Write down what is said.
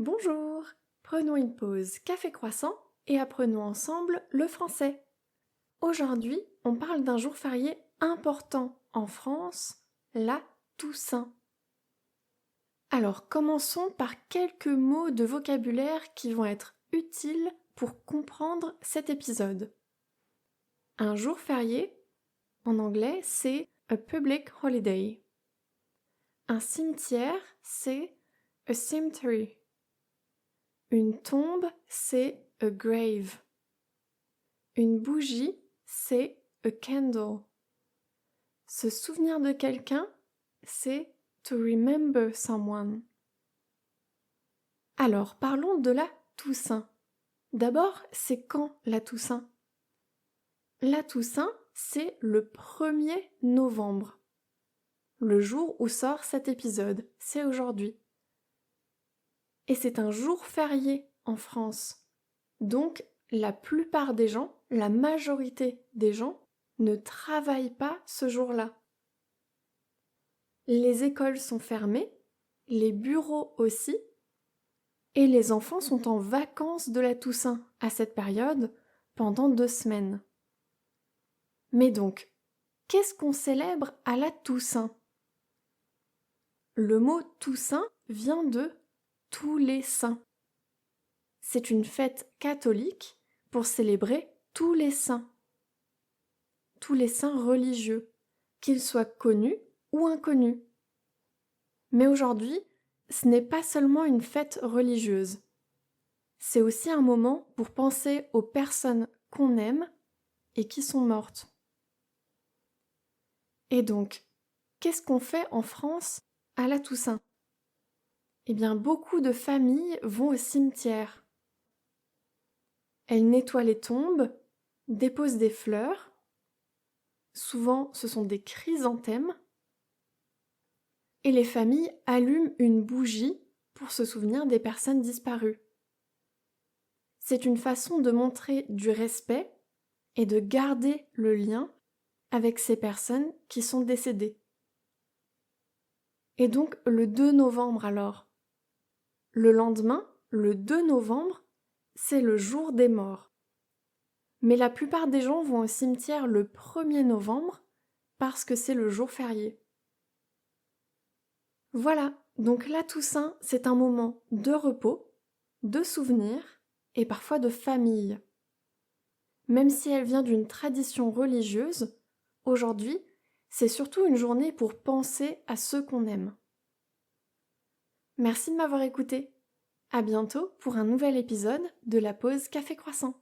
Bonjour, prenons une pause café croissant et apprenons ensemble le français. Aujourd'hui, on parle d'un jour férié important en France, la Toussaint. Alors commençons par quelques mots de vocabulaire qui vont être utiles pour comprendre cet épisode. Un jour férié, en anglais, c'est a public holiday. Un cimetière, c'est a cemetery. Une tombe, c'est a grave. Une bougie, c'est a candle. Se souvenir de quelqu'un, c'est to remember someone. Alors, parlons de la Toussaint. D'abord, c'est quand la Toussaint? La Toussaint, c'est le 1er novembre. Le jour où sort cet épisode, c'est aujourd'hui. Et c'est un jour férié en France. Donc, la plupart des gens, la majorité des gens, ne travaillent pas ce jour-là. Les écoles sont fermées, les bureaux aussi, et les enfants sont en vacances de la Toussaint à cette période pendant 2 semaines. Mais donc, qu'est-ce qu'on célèbre à la Toussaint? Le mot Toussaint vient de tous les saints. C'est une fête catholique pour célébrer tous les saints religieux, qu'ils soient connus ou inconnus. Mais aujourd'hui, ce n'est pas seulement une fête religieuse. C'est aussi un moment pour penser aux personnes qu'on aime et qui sont mortes. Et donc, qu'est-ce qu'on fait en France à la Toussaint? Eh bien, beaucoup de familles vont au cimetière. Elles nettoient les tombes, déposent des fleurs. Souvent, ce sont des chrysanthèmes. Et les familles allument une bougie pour se souvenir des personnes disparues. C'est une façon de montrer du respect et de garder le lien avec ces personnes qui sont décédées. Et donc le 2 novembre alors. Le lendemain, le 2 novembre, c'est le jour des morts. Mais la plupart des gens vont au cimetière le 1er novembre parce que c'est le jour férié. Voilà, donc la Toussaint, c'est un moment de repos, de souvenirs et parfois de famille. Même si elle vient d'une tradition religieuse, aujourd'hui, c'est surtout une journée pour penser à ceux qu'on aime. Merci de m'avoir écouté. À bientôt pour un nouvel épisode de la pause Café Croissant.